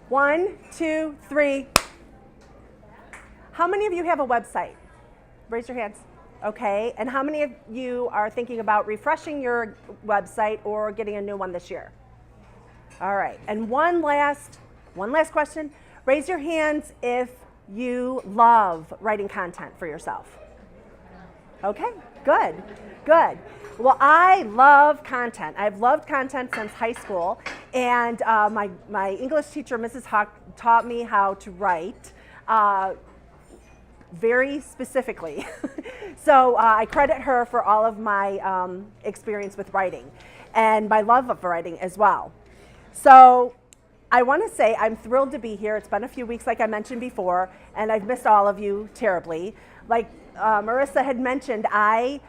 1, 2, 3. How many of you have a website? Raise your hands. Okay, and how many of you are thinking about refreshing your website or getting a new one this year? All right, and one last question. Raise your hands if you love writing content for yourself. Okay, good. Well, I love content. I've loved content since high school, and my English teacher, Mrs. Huck, taught me how to write very specifically. So I credit her for all of my experience with writing and my love of writing as well. So I want to say I'm thrilled to be here. It's been a few weeks, like I mentioned before, and I've missed all of you terribly. Like Marissa had mentioned, I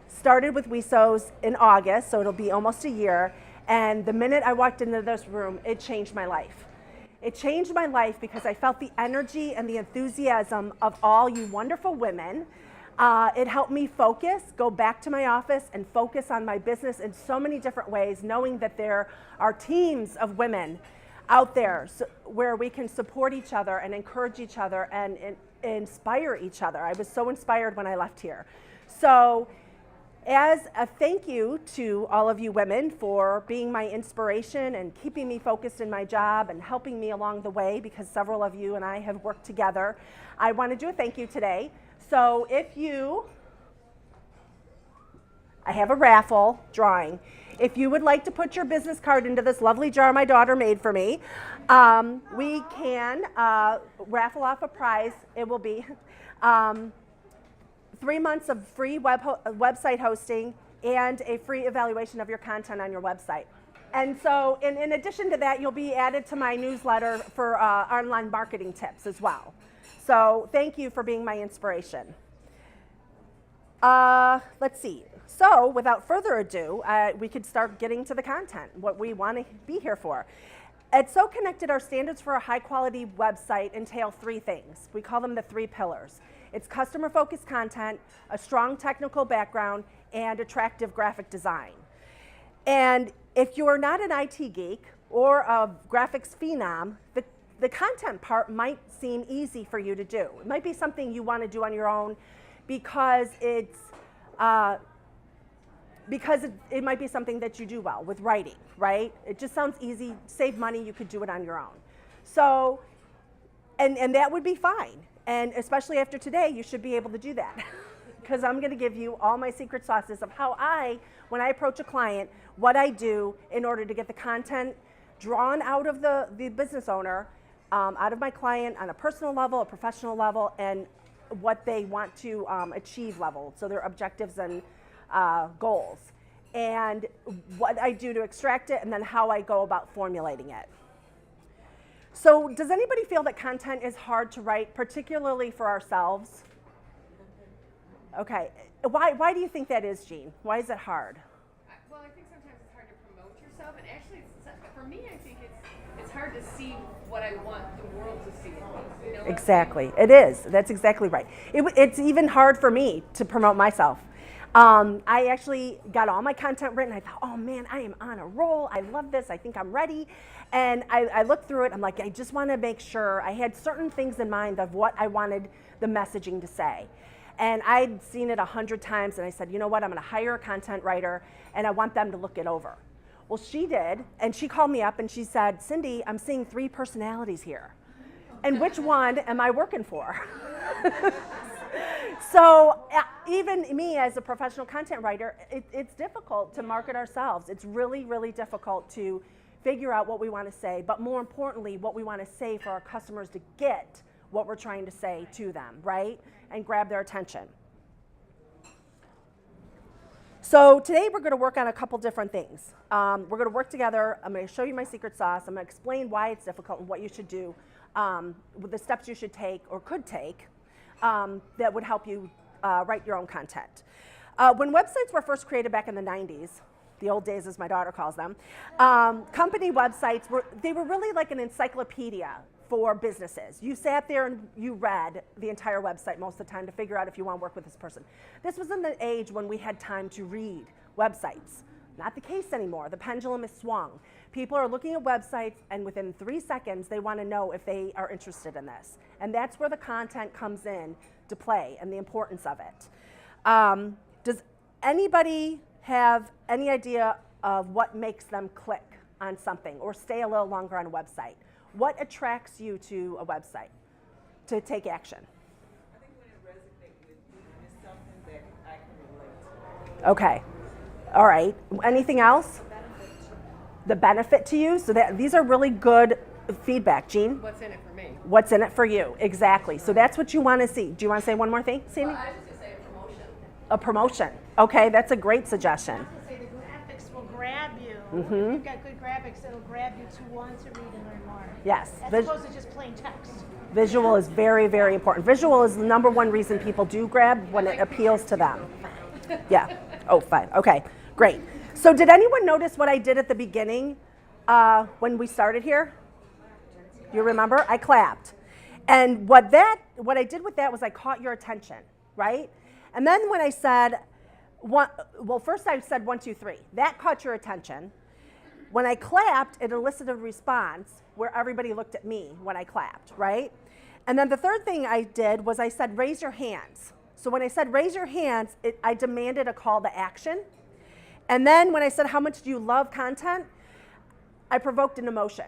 started with WeSews in August, so it'll be almost a year. And the minute I walked into this room, it changed my life. It changed my life because I felt the energy and the enthusiasm of all you wonderful women. It helped me focus, go back to my office and focus on my business in so many different ways, knowing that there are teams of women out there where we can support each other and encourage each other and inspire each other. I was so inspired when I left here. So as a thank you to all of you women for being my inspiration and keeping me focused in my job and helping me along the way, because several of you and I have worked together, I want to do a thank you today. So I have a raffle drawing. If you would like to put your business card into this lovely jar my daughter made for me, we can raffle off a prize. It will be 3 months of free website hosting and a free evaluation of your content on your website. And so in addition to that, you'll be added to my newsletter for online marketing tips as well. So thank you for being my inspiration. Let's see. So without further ado, we could start getting to the content, what we want to be here for. At So Connected, our standards for a high quality website entail 3 things. We call them the 3 pillars. It's customer-focused content, a strong technical background, and attractive graphic design. And if you're not an IT geek or a graphics phenom, the content part might seem easy for you to do. It might be something you want to do on your own because it might be something that you do well with writing, right? It just sounds easy, save money, you could do it on your own. So, and that would be fine. And especially after today, you should be able to do that. Because I'm going to give you all my secret sauces of how when I approach a client, what I do in order to get the content drawn out of the business owner, out of my client on a personal level, a professional level, and what they want to achieve level, so their objectives and goals. And what I do to extract it, and then how I go about formulating it. So does anybody feel that content is hard to write, particularly for ourselves? Okay, why do you think that is, Jean? Why is it hard? Well, I think sometimes it's hard to promote yourself, and actually, for me, I think it's hard to see what I want the world to see. You know, exactly, it is. That's exactly right. It's even hard for me to promote myself. I actually got all my content written. I thought, oh man, I am on a roll. I love this. I think I'm ready. And I looked through it. I'm like, I just want to make sure. I had certain things in mind of what I wanted the messaging to say. And I'd seen it 100 times, and I said, you know what, I'm going to hire a content writer, and I want them to look it over. Well, she did, and she called me up, and she said, Cindy, I'm seeing 3 personalities here. And which one am I working for? So even me as a professional content writer, it's difficult to market ourselves. It's really, really difficult to figure out what we want to say, but more importantly, what we want to say for our customers to get what we're trying to say to them, right? And grab their attention. So today we're going to work on a couple different things. We're going to work together. I'm going to show you my secret sauce. I'm going to explain why it's difficult and what you should do, with the steps you should take or could take that would help you write your own content. When websites were first created back in the 90s, the old days as my daughter calls them, company websites were really like an encyclopedia for businesses. You sat there and you read the entire website most of the time to figure out if you want to work with this person. This was in the age when we had time to read websites. Not the case anymore. The pendulum is swung. People are looking at websites, and within 3 seconds, they want to know if they are interested in this. And that's where the content comes in to play and the importance of it. Does anybody have any idea of what makes them click on something or stay a little longer on a website? What attracts you to a website to take action? I think when it resonates with me, it's something that I can relate to. Okay. All right. Anything else? The benefit to you. So that these are really good feedback. Jean? What's in it for me? What's in it for you? Exactly. So that's what you want to see. Do you want to say one more thing, Sandy? Well, I was just going to say a promotion. A promotion. Okay, that's a great suggestion. I was gonna say the graphics will grab you. If you've got good graphics, it'll grab you to want to read and learn more. Yes. As opposed to just plain text. Visual is very, very important. Visual is the number one reason people do grab when it appeals to them. Yeah. Oh, fine. Okay, great. So did anyone notice what I did at the beginning when we started here? You remember? I clapped. And what I did with that was I caught your attention, right? And then when I said, first I said 1, 2, 3. That caught your attention. When I clapped, it elicited a response where everybody looked at me when I clapped, right? And then the third thing I did was I said, raise your hands. So when I said raise your hands, I demanded a call to action. And then when I said, how much do you love content? I provoked an emotion.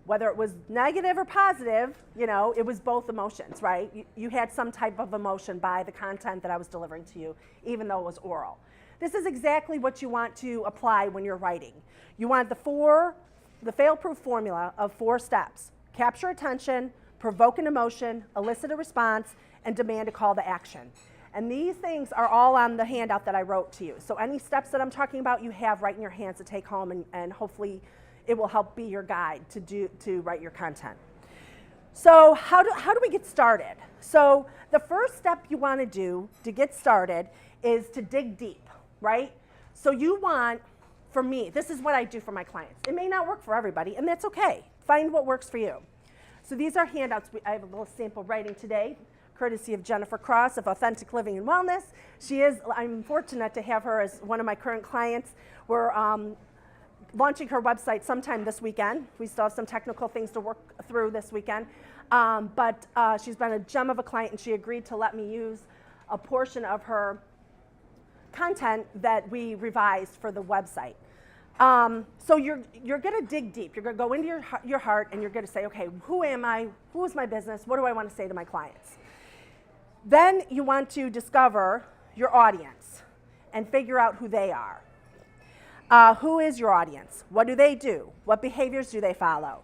Whether it was negative or positive, it was both emotions, right? You had some type of emotion by the content that I was delivering to you, even though it was oral. This is exactly what you want to apply when you're writing. You want the fail-proof formula of 4 steps. Capture attention, provoke an emotion, elicit a response, and demand a call to action. And these things are all on the handout that I wrote to you. So any steps that I'm talking about, you have right in your hands to take home, and hopefully it will help be your guide to write your content. So how do we get started? So the first step you want to do to get started is to dig deep, right? So you want, for me, this is what I do for my clients. It may not work for everybody, and that's okay. Find what works for you. So these are handouts. I have a little sample writing today, courtesy of Jennifer Cross of Authentic Living and Wellness. I'm fortunate to have her as one of my current clients. We're launching her website sometime this weekend. We still have some technical things to work through this weekend. But she's been a gem of a client, and she agreed to let me use a portion of her content that we revised for the website. So you're going to dig deep. You're going to go into your heart, and you're going to say, okay, who am I? Who is my business? What do I want to say to my clients? Then you want to discover your audience and figure out who they are. Who is your audience? What do they do? What behaviors do they follow?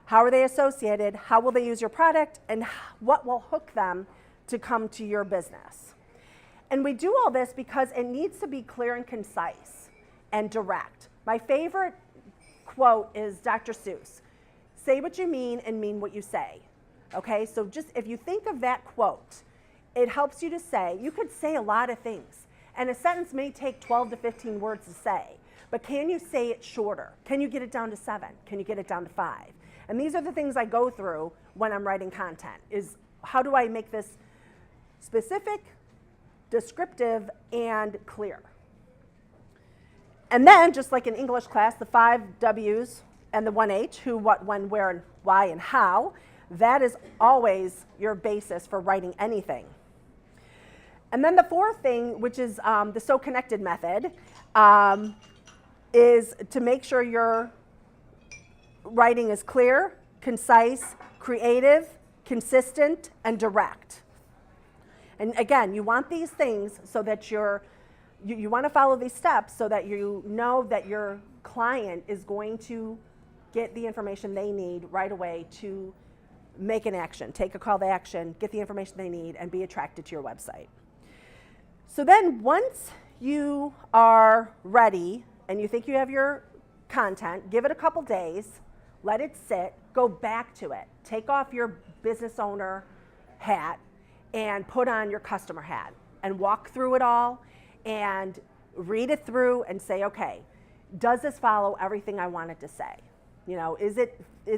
How are they associated? How will they use your product? And what will hook them to come to your business? And we do all this because it needs to be clear and concise and direct. My favorite quote is Dr. Seuss. Say what you mean and mean what you say. Okay, so just if you think of that quote, it helps you to say, you could say a lot of things. And a sentence may take 12 to 15 words to say. But can you say it shorter? Can you get it down to 7? Can you get it down to 5? And these are the things I go through when I'm writing content, is how do I make this specific, descriptive, and clear? And then, just like in English class, the 5 W's and the 1 H, who, what, when, where, and why, and how, that is always your basis for writing anything. And then the fourth thing, which is the So Connected method, is to make sure your writing is clear, concise, creative, consistent, and direct. And again, you want these things so that you want to follow these steps so that you know that your client is going to get the information they need right away to make an action, take a call to action, get the information they need, and be attracted to your website. So then once you are ready and you think you have your content, give it a couple days, let it sit, go back to it. Take off your business owner hat and put on your customer hat and walk through it all and read it through and say, okay, does this follow everything I wanted to say? Is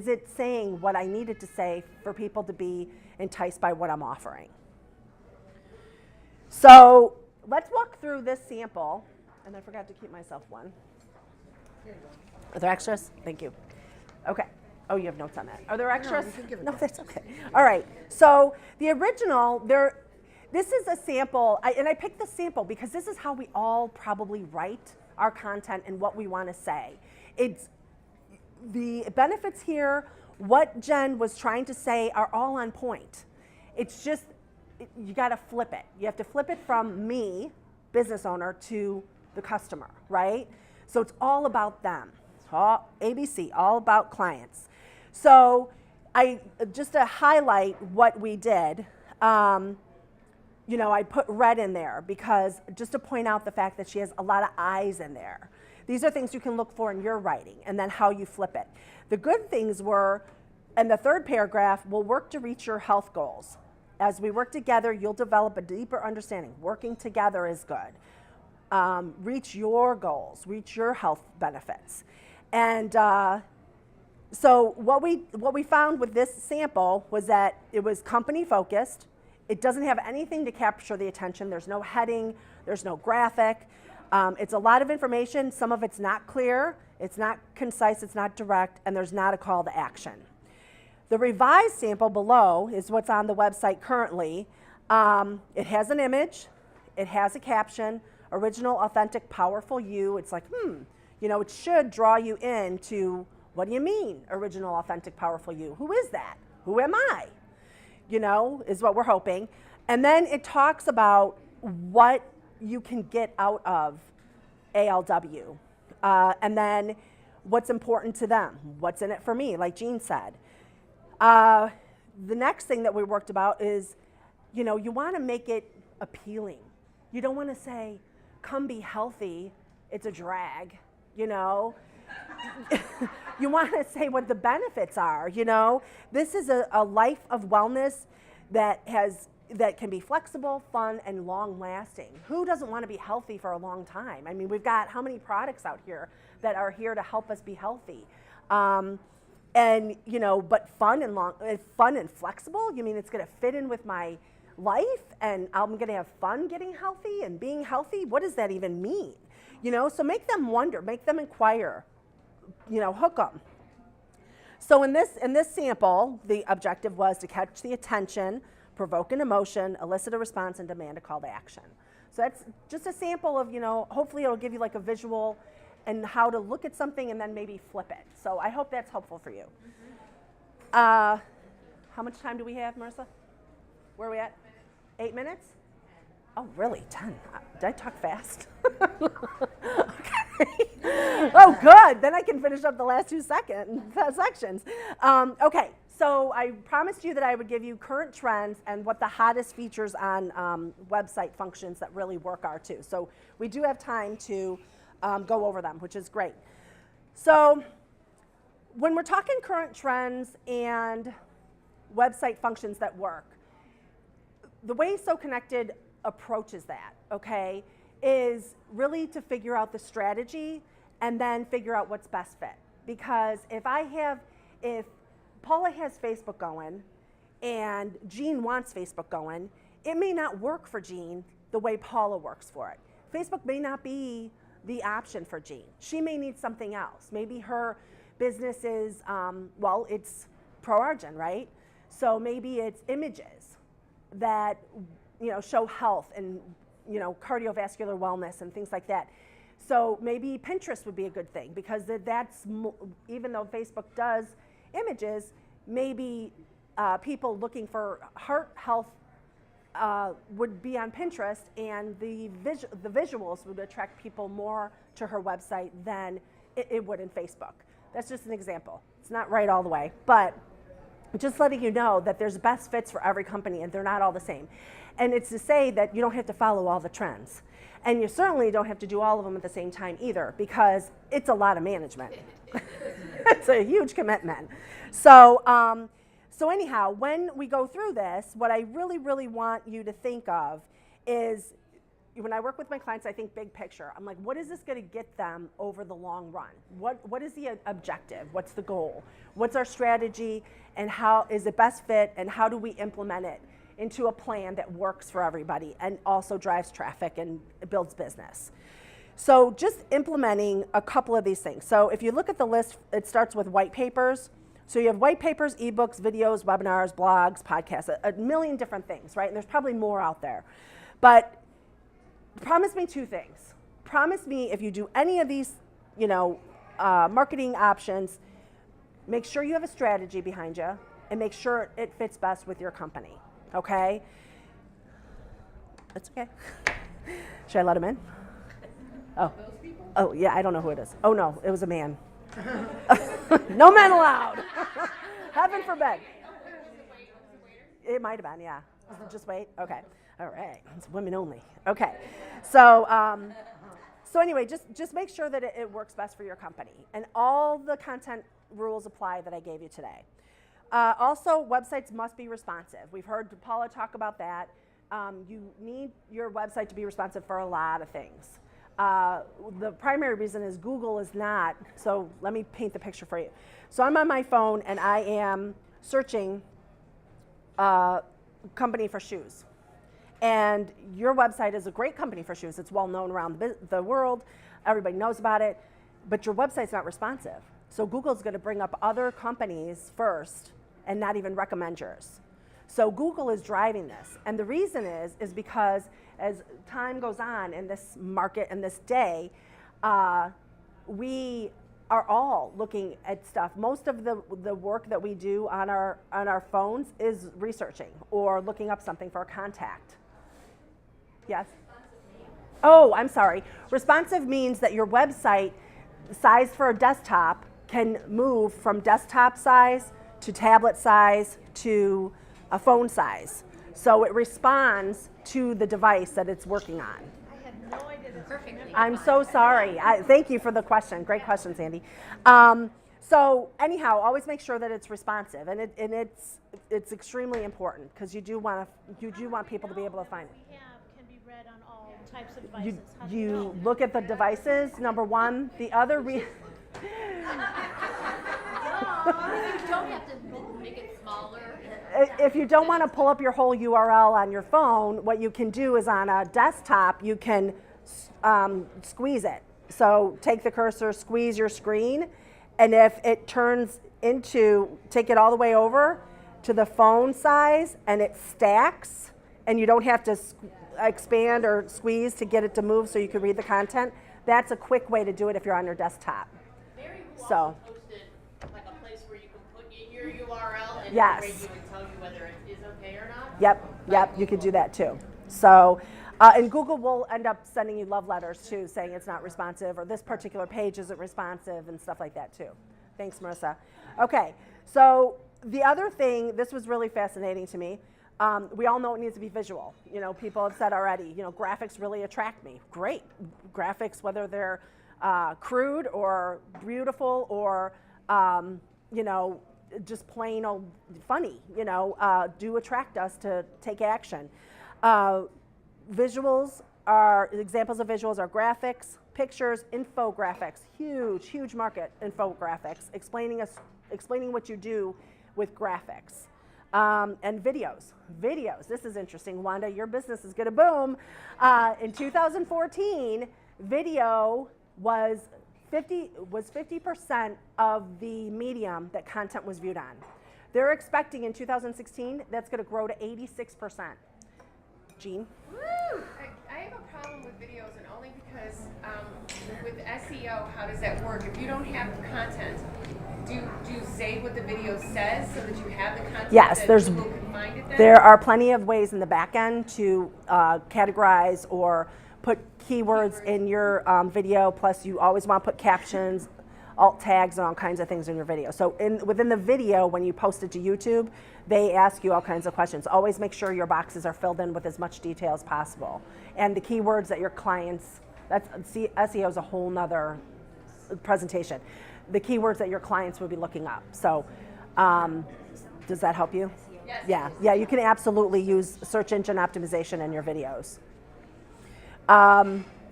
it saying what I needed to say for people to be enticed by what I'm offering? So let's walk through this sample, and I forgot to keep myself one. Here you go. Are there extras? Thank you. Okay. Oh, you have notes on that. Are there extras? you can give it No, back. that's okay. All right. So the original, this is a sample, and I picked the sample because this is how we all probably write our content and what we want to say. It's the benefits here, what Jen was trying to say are all on point. It's just, you got to flip it. You have to flip it from me, business owner, to the customer, right? So it's all about them. It's all ABC, all about clients. So just to highlight what we did, you know, I put red in there because just to point out the fact that she has a lot of eyes in there. These are things you can look for in your writing and then how you flip it. The good things were, in the third paragraph, we'll work to reach your health goals. As we work together, you'll develop a deeper understanding. Working together is good. Reach your goals, reach your health benefits. And so what we found with this sample was that it was company focused. It doesn't have anything to capture the attention. There's no heading, there's no graphic. It's a lot of information. Some of it's not clear, it's not concise, it's not direct, and there's not a call to action. The revised sample below is what's on the website currently. It has an image, it has a caption, original, authentic, powerful you. It's like, you know, it should draw you into, what do you mean, original, authentic, powerful you? Who is that? Who am I? You know, is what we're hoping. And then it talks about what you can get out of ALW. And then what's important to them, what's in it for me, like Jean said. The next thing that we worked about is, you know, you want to make it appealing. You don't want to say, come be healthy, it's a drag, you know. You want to say what the benefits are, you know. This is a life of wellness that can be flexible, fun, and long-lasting. Who doesn't want to be healthy for a long time? I mean, we've got how many products out here that are here to help us be healthy? And you know, but fun and flexible. You mean it's going to fit in with my life, and I'm going to have fun getting healthy and being healthy? What does that even mean? You know, so make them wonder, make them inquire. You know, hook them. So in this sample, the objective was to catch the attention, provoke an emotion, elicit a response, and demand a call to action. So that's just a sample of, you know, hopefully it'll give you like a visual and how to look at something and then maybe flip it. So I hope that's helpful for you. How much time do we have, Marissa? Where are we at? 8 minutes? Oh, really? 10? Did I talk fast? Okay. Oh, good. Then I can finish up the last two sections. Okay. So I promised you that I would give you current trends and what the hottest features on website functions that really work are too. So we do have time to go over them, which is great. So when we're talking current trends and website functions that work, the way So Connected approaches that, okay, is really to figure out the strategy and then figure out what's best fit. Because if Paula has Facebook going and Jean wants Facebook going, it may not work for Jean the way Paula works for it. Facebook may not be the option for Jean. She may need something else. Maybe her business is, well, it's ProArgin, right? So maybe it's images that, you know, show health and, you know, cardiovascular wellness and things like that. So maybe Pinterest would be a good thing because that's, even though Facebook does images, maybe people looking for heart health would be on Pinterest, and the visuals would attract people more to her website than it would in Facebook. That's just an example. It's not right all the way, but just letting you know that there's best fits for every company and they're not all the same. And it's to say that you don't have to follow all the trends. And you certainly don't have to do all of them at the same time either, because it's a lot of management. It's a huge commitment. So, so anyhow, when we go through this, what I really, really want you to think of is, when I work with my clients, I think big picture. I'm like, what is this going to get them over the long run? What is the objective? What's the goal? What's our strategy? And how is it best fit? And how do we implement it into a plan that works for everybody and also drives traffic and builds business? So just implementing a couple of these things. So if you look at the list, it starts with white papers. So you have white papers, ebooks, videos, webinars, blogs, podcasts, a million different things, right? And there's probably more out there. But promise me two things. Promise me if you do any of these, marketing options, make sure you have a strategy behind you and make sure it fits best with your company, okay? That's okay. Should I let him in? Oh. Oh, yeah, I don't know who it is. Oh, no, it was a man. No men allowed. Heaven forbid. It might have been, yeah. Just wait. Okay. All right. It's women only. Okay. So anyway, just make sure that it works best for your company, and all the content rules apply that I gave you today. Also, websites must be responsive. We've heard Paula talk about that. You need your website to be responsive for a lot of things. The primary reason is Google is not, so let me paint the picture for you. So I'm on my phone and I am searching company for shoes. And your website is a great company for shoes. It's well known around the world. Everybody knows about it. But your website's not responsive. So Google's going to bring up other companies first and not even recommend yours. So Google is driving this. And the reason is because as time goes on in this market and this day, we are all looking at stuff. Most of the work that we do on our phones is researching or looking up something for a contact. Yes? Oh, I'm sorry. Responsive means that your website size for a desktop can move from desktop size to tablet size to a phone size. So it responds to the device that it's working on. I had no idea that's Perfectly. what I'm so sorry. Thank you for the question. Great question, Sandy. So anyhow, always make sure that it's responsive, and it's extremely important because you do want people to be able to find it. we have can be read on all types of devices. How do You know? look at the devices. Number one, the other You don't have to make it smaller. if you don't want to pull up your whole URL on your phone, what you can do is on a desktop, you can squeeze it. So take the cursor, squeeze your screen, and if it turns take it all the way over to the phone size and it stacks, and you don't have to expand or squeeze to get it to move so you can read the content, that's a quick way to do it if you're on your desktop. Mary who So. also posted like a place where you can put in your URL and Yes. rate you and tell you whether it is okay or not. Yep, you could do that too. So, and Google will end up sending you love letters too, saying it's not responsive or this particular page isn't responsive and stuff like that too. Thanks, Marissa. Okay, so the other thing, this was really fascinating to me. We all know it needs to be visual. People have said already, graphics really attract me. Great. Graphics, whether they're crude or beautiful or, just plain old funny, do attract us to take action. Examples of visuals are graphics, pictures, infographics, huge market, infographics, explaining what you do with graphics. And videos. This is interesting. Wanda, your business is gonna boom. In 2014, video was 50% of the medium that content was viewed on. They're expecting in 2016 that's gonna grow to 86%. Jean? Woo! I have a problem with videos, and only because with SEO, how does that work? If you don't have content, do you say what the video says so that you have the content Yes, that there's people can find it then? there are plenty of ways in the back end to categorize or put keywords in your video. Plus, you always want to put captions, alt tags, and all kinds of things in your video. So within the video, when you post it to YouTube, they ask you all kinds of questions. Always make sure your boxes are filled in with as much detail as possible. And the keywords that your clients, SEO is a whole nother presentation. The keywords that your clients would be looking up. So does that help you? Yes. Yeah, you can absolutely use search engine optimization in your videos.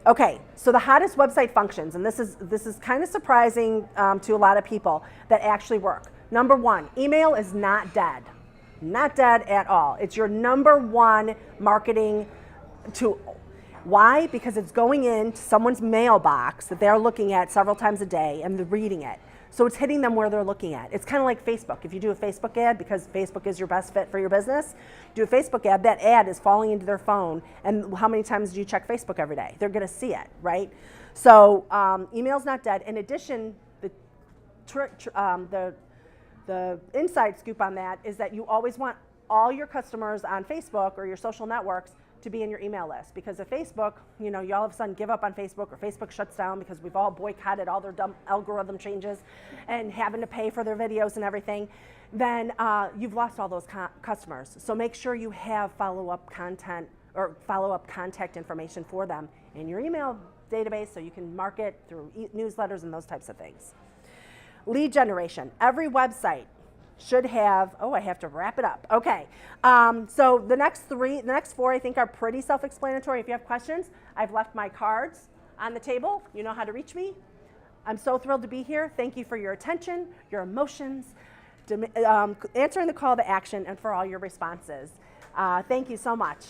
Okay, so the hottest website functions, and this is kind of surprising to a lot of people that actually work. Number one, email is not dead. Not dead at all. It's your number one marketing tool. Why? Because it's going into someone's mailbox that they're looking at several times a day and they're reading it. So it's hitting them where they're looking at. It's kind of like Facebook. If you do a Facebook ad, because Facebook is your best fit for your business, do a Facebook ad, that ad is falling into their phone. And how many times do you check Facebook every day? They're going to see it, right? So email's not dead. In addition, the inside scoop on that is that you always want all your customers on Facebook or your social networks to be in your email list, because if Facebook, you all of a sudden give up on Facebook, or Facebook shuts down because we've all boycotted all their dumb algorithm changes and having to pay for their videos and everything, then you've lost all those customers. So make sure you have follow-up content or follow-up contact information for them in your email database so you can market through newsletters and those types of things. Lead generation. Every website should have, I have to wrap it up. Okay, so the next four I think are pretty self-explanatory. If you have questions, I've left my cards on the table. You know how to reach me. I'm so thrilled to be here. Thank you for your attention, your emotions, answering the call to action, and for all your responses. Thank you so much.